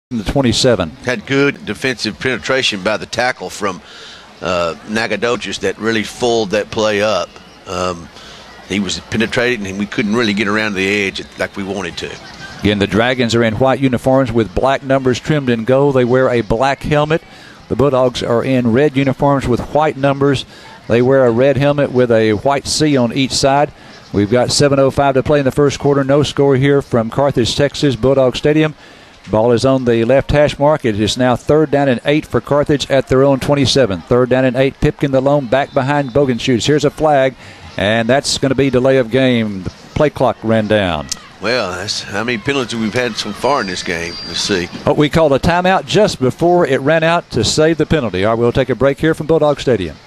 The 27. Had good defensive penetration by the tackle from Nacogdoches that really fooled that play up. He was penetrating and we couldn't really get around the edge like we wanted to. Again, the Dragons are in white uniforms with black numbers trimmed in gold. They wear a black helmet. The Bulldogs are in red uniforms with white numbers. They wear a red helmet with a white C on each side. We've got 7:05 to play in the first quarter. No score here from Carthage, Texas, Bulldog Stadium. Ball is on the left hash mark. It is now 3rd down and 8 for Carthage at their own 27. 3rd down and 8. Pipkin the lone back behind Bogenschutz. Here's a flag, and that's going to be delay of game. The play clock ran down. Well, that's how many penalties we've had so far in this game. Let's see. Oh, we called a timeout just before it ran out to save the penalty. All right, we'll take a break here from Bulldog Stadium.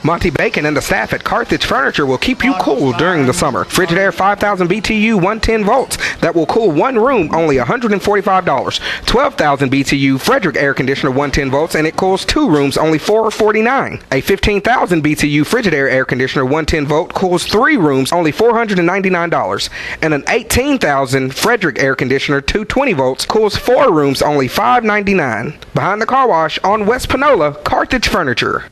Monty Bacon and the staff at Carthage Furniture will keep you cool during the summer. Frigidaire 5,000 BTU 110 volts that will cool one room, only $145. 12,000 BTU Frederick air conditioner 110 volts and it cools two rooms, only $449. A 15,000 BTU Frigidaire air conditioner 110 volt cools three rooms, only $499. And an 18,000 Frederick air conditioner 220 volts cools four rooms, only $599. Behind the car wash on West Panola, Carthage Furniture.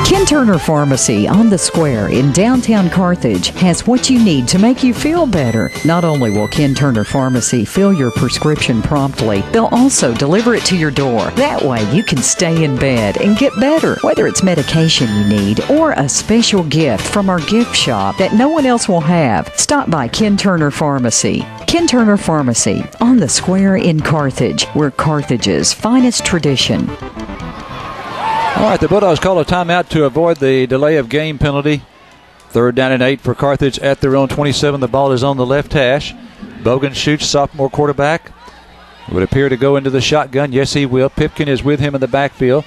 Ken Turner Pharmacy on the Square in downtown Carthage has what you need to make you feel better. Not only will Ken Turner Pharmacy fill your prescription promptly, they'll also deliver it to your door. That way you can stay in bed and get better. Whether it's medication you need or a special gift from our gift shop that no one else will have, stop by Ken Turner Pharmacy. Ken Turner Pharmacy on the Square in Carthage, where Carthage's finest tradition. All right, the Bulldogs call a timeout to avoid the delay of game penalty. 3rd down and 8 for Carthage at their own 27. The ball is on the left hash. Bogenschutz, sophomore quarterback, would appear to go into the shotgun. Yes, he will. Pipkin is with him in the backfield.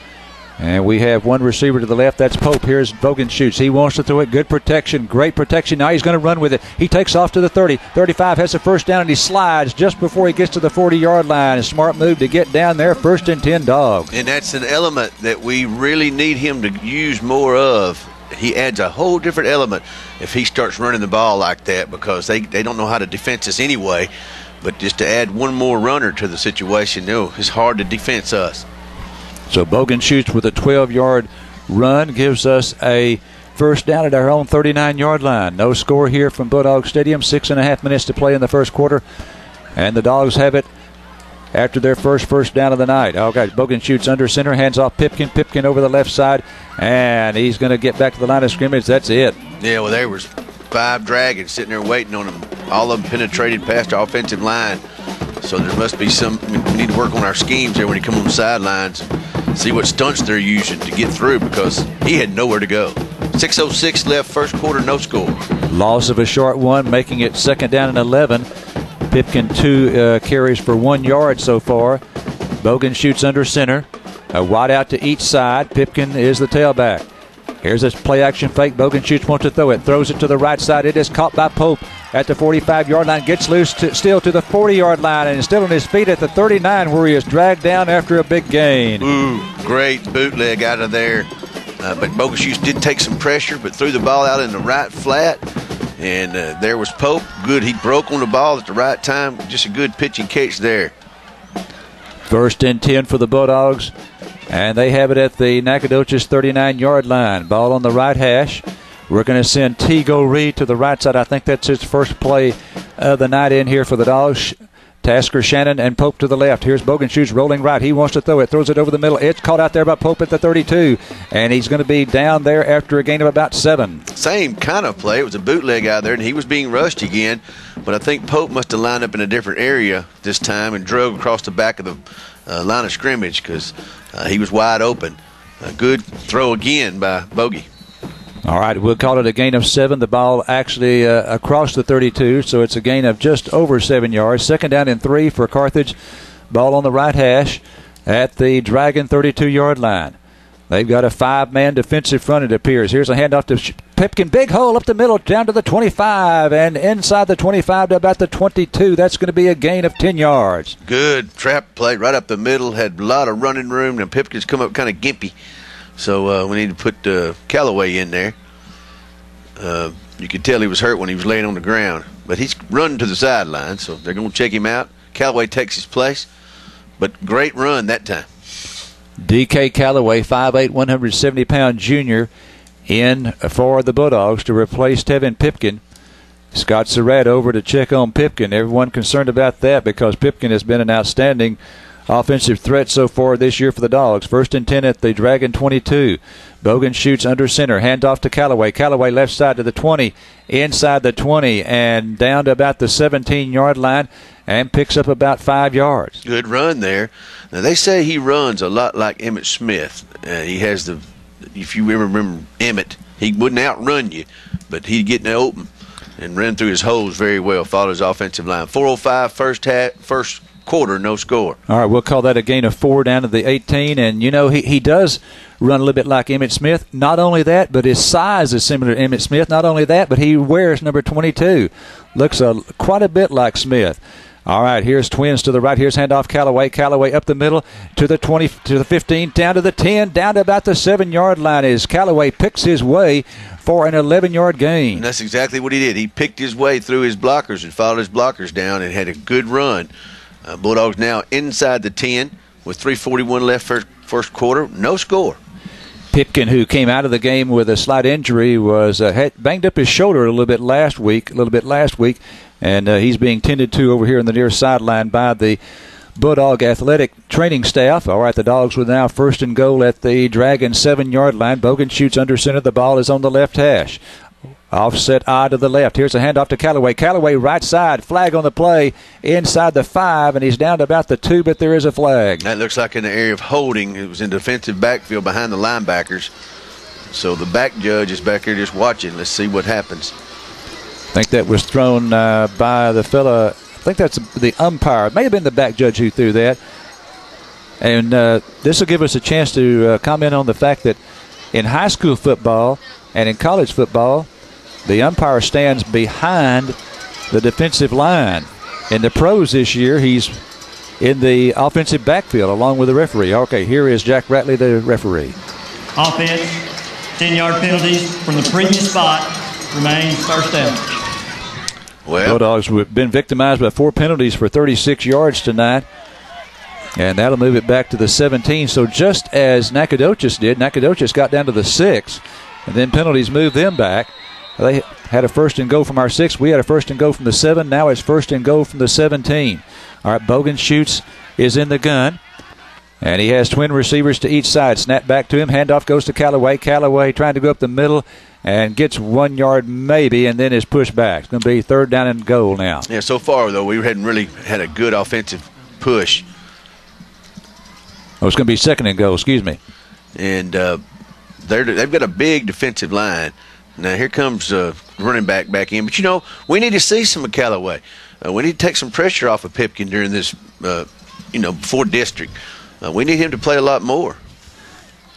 And we have one receiver to the left. That's Pope. Here's Bogenschutz. He wants to throw it. Good protection. Great protection. Now he's going to run with it. He takes off to the 30. 35 has the first down, and he slides just before he gets to the 40-yard line. A smart move to get down there. 1st and 10 Dogs. And that's an element that we really need him to use more of. He adds a whole different element if he starts running the ball like that, because they don't know how to defense us anyway. But just to add one more runner to the situation, it's hard to defense us. So Bogenschutz with a 12-yard run gives us a first down at our own 39-yard line. No score here from Bulldog Stadium. 6.5 minutes to play in the first quarter. And the Dogs have it after their first down of the night. Okay, Bogenschutz under center, hands off Pipkin. Pipkin over the left side, and he's going to get back to the line of scrimmage. That's it. Yeah, well, there was 5 Dragons sitting there waiting on them. All of them penetrated past our offensive line. So there must be we need to work on our schemes there when he comes on the sidelines. See what stunts they're using to get through, because he had nowhere to go. 6:06 left, first quarter, no score. Loss of a short one, making it 2nd down and 11. Pipkin 2 carries for 1 yard so far. Bogenschutz under center. A wide out to each side. Pipkin is the tailback. Here's a play-action fake. Bogenschutz wants to throw it. Throws it to the right side. It is caught by Pope at the 45-yard line. Gets loose still to the 40-yard line, and is still on his feet at the 39, where he is dragged down after a big gain. Ooh, great bootleg out of there. But Bogenschutz did take some pressure, but threw the ball out in the right flat. And there was Pope. Good. He broke on the ball at the right time. Just a good pitch and catch there. 1st and 10 for the Bulldogs. And they have it at the Nacogdoches 39-yard line. Ball on the right hash. We're going to send Tego Reed to the right side. I think that's his first play of the night in here for the Dogs. Tasker, Shannon, and Pope to the left. Here's Bogenschutz rolling right. He wants to throw it. Throws it over the middle. It's caught out there by Pope at the 32. And he's going to be down there after a gain of about 7. Same kind of play. It was a bootleg out there, and he was being rushed again. But I think Pope must have lined up in a different area this time and drove across the back of the line of scrimmage, because he was wide open. A good throw again by Bogey. All right, we'll call it a gain of 7. The ball actually across the 32, so it's a gain of just over 7 yards. 2nd down and 3 for Carthage. Ball on the right hash at the Dragon 32-yard line. They've got a 5-man defensive front, it appears. Here's a handoff to Pipkin. Big hole up the middle, down to the 25, and inside the 25 to about the 22. That's going to be a gain of 10 yards. Good trap play right up the middle. Had a lot of running room, and Pipkin's come up kind of gimpy. So we need to put Callaway in there. You could tell he was hurt when he was laying on the ground. but he's running to the sideline, so they're going to check him out. Callaway takes his place, but great run that time. D.K. Callaway, 5'8", 170-pound junior, in for the Bulldogs to replace Tevin Pipkin. Scott Surratt over to check on Pipkin. Everyone concerned about that because Pipkin has been an outstanding offensive threat so far this year for the Dogs. 1st and 10 at the Dragon 22. Bogan shoots under center. Handoff to Callaway. Callaway left side to the 20, inside the 20, and down to about the 17-yard line, and picks up about 5 yards. Good run there. Now, they say he runs a lot like Emmitt Smith. He has the, if you ever remember Emmitt, he wouldn't outrun you, but he'd get in the open and run through his holes very well, follow his offensive line. 4:05 first quarter, no score. All right, we'll call that a gain of 4 down to the 18. And, you know, he does run a little bit like Emmitt Smith. Not only that, but his size is similar to Emmitt Smith. Not only that, but he wears number 22. Looks quite a bit like Smith. All right, here's Twins to the right. Here's handoff Callaway. Callaway up the middle to the 20, to the 15, down to the 10, down to about the 7-yard line as Callaway picks his way for an 11-yard gain. And that's exactly what he did. He picked his way through his blockers and followed his blockers down and had a good run. Bulldogs now inside the 10 with 3:41 left first quarter. No score. Pipkin, who came out of the game with a slight injury, was had banged up his shoulder a little bit last week, and he's being tended to over here on the near sideline by the Bulldog athletic training staff. All right, the Dogs with now 1st and goal at the Dragon 7-yard line. Bogan shoots under center. The ball is on the left hash. Offset eye to the left. Here's a handoff to Callaway. Callaway right side. Flag on the play inside the 5, and he's down to about the 2, but there is a flag. That looks like in the area of holding. It was in defensive backfield behind the linebackers. So the back judge is back here just watching. Let's see what happens. I think that was thrown by the fella. I think that's the umpire. It may have been the back judge who threw that. And this will give us a chance to comment on the fact that in high school football and in college football, the umpire stands behind the defensive line. In the pros this year, he's in the offensive backfield along with the referee. Okay, here is Jack Ratley, the referee. Offense, 10-yard penalties from the previous spot, remains first down. Well, Bulldogs have been victimized by 4 penalties for 36 yards tonight, and that'll move it back to the 17. So just as Nacogdoches did, Nacogdoches got down to the 6, and then penalties moved them back. They had a 1st and goal from our 6. We had a 1st and goal from the 7. Now it's 1st and goal from the 17. All right, Bogan shoots, is in the gun, and he has twin receivers to each side. Snap back to him. Handoff goes to Callaway. Callaway trying to go up the middle and gets 1 yard maybe, and then is pushed back. It's going to be 3rd down and goal now. Yeah, so far, though, we hadn't really had a good offensive push. Oh, it's going to be 2nd and goal, excuse me. And they've got a big defensive line. Now, here comes running back in. But, you know, we need to see some of Callaway. We need to take some pressure off of Pipkin during this, before district. We need him to play a lot more.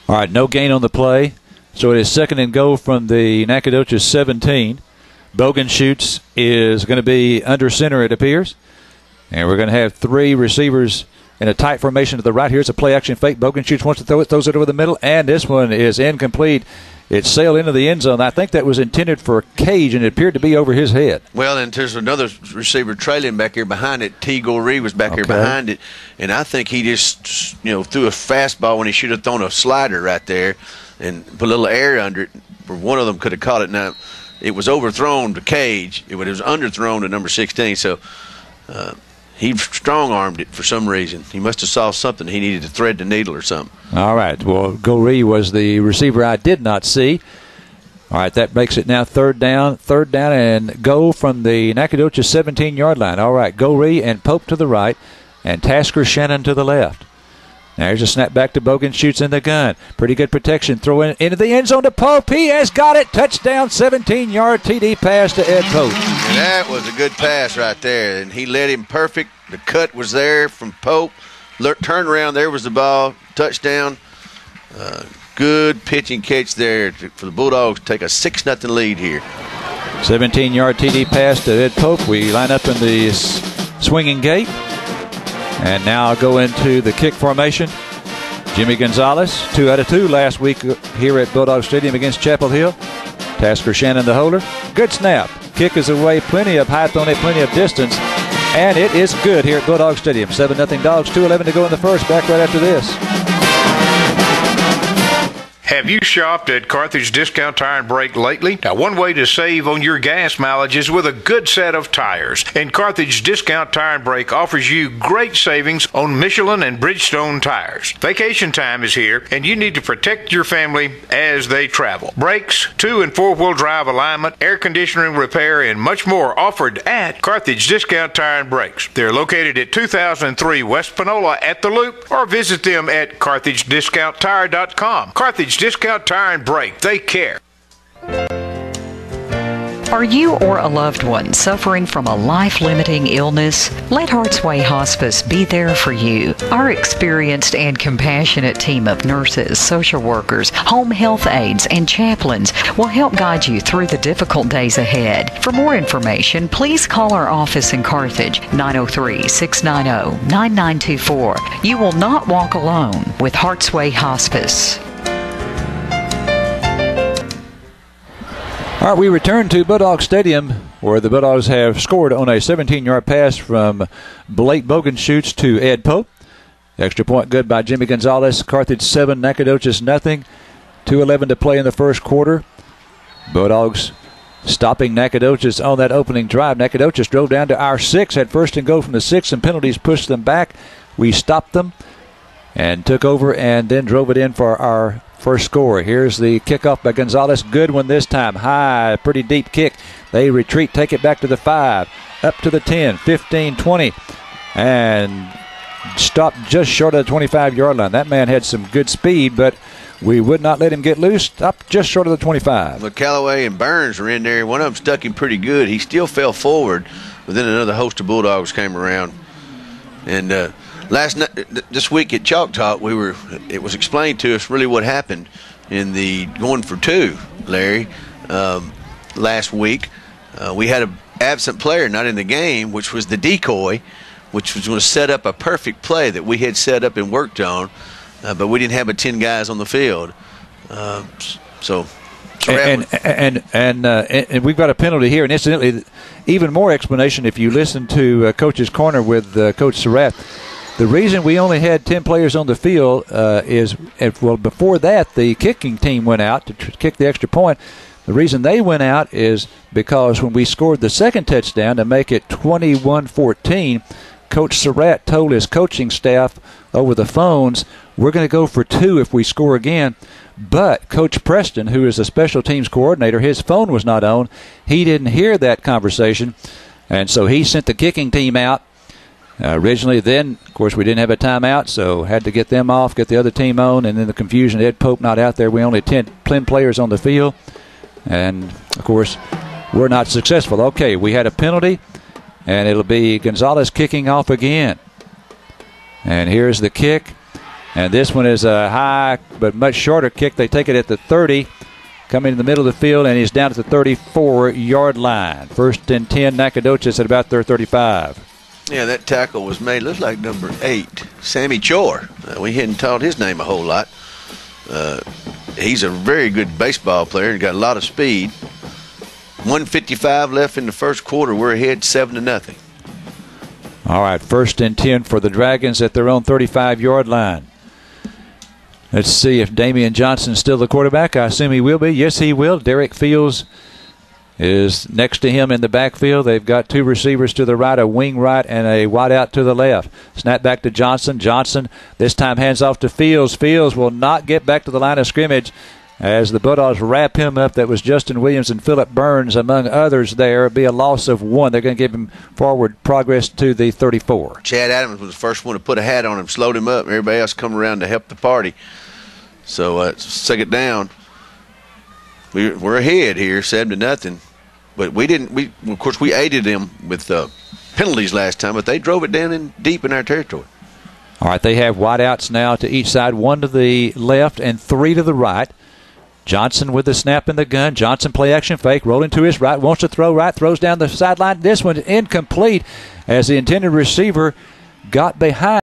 All right, no gain on the play. So it is 2nd and goal from the Nacogdoches 17. Bogan shoots is going to be under center, it appears. And we're going to have 3 receivers in a tight formation to the right. Here's a play-action fake. Bogan shoots, wants to throw it, throws it over the middle, and this one is incomplete. It sailed into the end zone. I think that was intended for a cage, and it appeared to be over his head. Well, and there's another receiver trailing back here behind it. T. Goree was back here behind it, and I think he just, threw a fastball when he should have thrown a slider right there and put a little air under it. Or one of them could have caught it. Now, it was overthrown to cage. It was underthrown to number 16, so he strong-armed it for some reason. He must have saw something. He needed to thread the needle or something. All right. Well, Goree was the receiver I did not see. All right, that makes it now 3rd down and goal from the Nacogdoches 17-yard line. All right, Goree and Pope to the right and Tasker Shannon to the left. Now here's a snap back to Bogan, shoots in the gun. Pretty good protection. Throw in into the end zone to Pope. He has got it. Touchdown, 17-yard TD pass to Ed Pope. And that was a good pass right there, and he led him perfect. The cut was there from Pope. Turn around, there was the ball. Touchdown. Good pitch and catch there for the Bulldogs to take a 6-0 lead here. 17-yard TD pass to Ed Pope. We line up in the swinging gate. And now I'll go into the kick formation. Jimmy Gonzalez, 2 out of 2 last week here at Bulldog Stadium against Chapel Hill. Tasker Shannon, the holder. Good snap. kick is away. Plenty of height on it, plenty of distance. And it is good here at Bulldog Stadium. 7-0 Dogs, 2:11 to go in the first. Back right after this. Have you shopped at Carthage Discount Tire and Brake lately? Now, one way to save on your gas mileage is with a good set of tires. And Carthage Discount Tire and Brake offers you great savings on Michelin and Bridgestone tires. Vacation time is here, and you need to protect your family as they travel. Brakes, 2- and 4-wheel drive alignment, air conditioning repair, and much more offered at Carthage Discount Tire and Brakes. They're located at 2003 West Panola at the Loop, or visit them at carthagediscounttire.com. Carthage Discount Tire and Brake. They care. Are you or a loved one suffering from a life-limiting illness? Let Heart's Way Hospice be there for you. Our experienced and compassionate team of nurses, social workers, home health aides, and chaplains will help guide you through the difficult days ahead. For more information, please call our office in Carthage, 903-690-9924. You will not walk alone with Heart's Way Hospice. All right, we return to Bulldog Stadium, where the Bulldogs have scored on a 17-yard pass from Blake Bogenschutz to Ed Pope. Extra point good by Jimmy Gonzalez. Carthage 7, Nacogdoches nothing. 2:11 to play in the first quarter. Bulldogs stopping Nacogdoches on that opening drive. Nacogdoches drove down to our 6, had first and goal from the 6, and penalties pushed them back. We stopped them and took over and then drove it in for our first score. Here's the kickoff by Gonzalez. Good one this time. High, pretty deep kick. They retreat, take it back to the 5, up to the 10, 15, 20, and stopped just short of the 25-yard line. That man had some good speed, but we would not let him get loose. Up just short of the 25. Well, Callaway and Burns were in there. One of them stuck him pretty good. He still fell forward, but then another host of Bulldogs came around. And last night, this week at Chalk Talk, it was explained to us really what happened in the going for 2, Larry. Last week, we had an absent player not in the game, which was the decoy, which was going to set up a perfect play that we had set up and worked on, but we didn't have 10 guys on the field. And we've got a penalty here. And incidentally, even more explanation if you listen to Coach's Corner with Coach Surratt. The reason we only had 10 players on the field is, well, before that, the kicking team went out to kick the extra point. The reason they went out is because when we scored the second touchdown to make it 21-14, Coach Surratt told his coaching staff over the phones, we're going to go for 2 if we score again. But Coach Preston, who is a special teams coordinator, his phone was not on. He didn't hear that conversation, and so he sent the kicking team out. Originally, then, of course, we didn't have a timeout, so had to get them off, get the other team on, and then the confusion, Ed Pope not out there. We only had 10 players on the field, and, of course, we're not successful. Okay, we had a penalty, and it'll be Gonzalez kicking off again. And here's the kick, and this one is a high but much shorter kick. They take it at the 30, coming in the middle of the field, and he's down at the 34-yard line. 1st and 10, Nacogdoches at about their 35. Yeah, that tackle was made. Looks like number 8, Sammy Chore. We hadn't taught his name a whole lot. He's a very good baseball player and got a lot of speed. 1:55 left in the first quarter. We're ahead 7-0. All right, 1st and 10 for the Dragons at their own 35-yard line. Let's see if Damian Johnson's still the quarterback. I assume he will be. Yes, he will. Derek Fields is next to him in the backfield. They've got 2 receivers to the right, a wing right, and a wide out to the left. Snap back to Johnson. Johnson this time hands off to Fields. Fields will not get back to the line of scrimmage as the Bulldogs wrap him up. That was Justin Williams and Phillip Burns, among others there. It'll be a loss of 1. They're going to give him forward progress to the 34. Chad Adams was the first one to put a hat on him, slowed him up. Everybody else come around to help the party. So it's 2nd down. We're ahead here, 7-0. But we didn't. Of course, we aided them with penalties last time, but they drove it down in deep in our territory. All right, they have wideouts now to each side, 1 to the left and 3 to the right. Johnson with the snap in the gun. Johnson play action fake, rolling to his right, wants to throw right, throws down the sideline. This one's incomplete as the intended receiver got behind.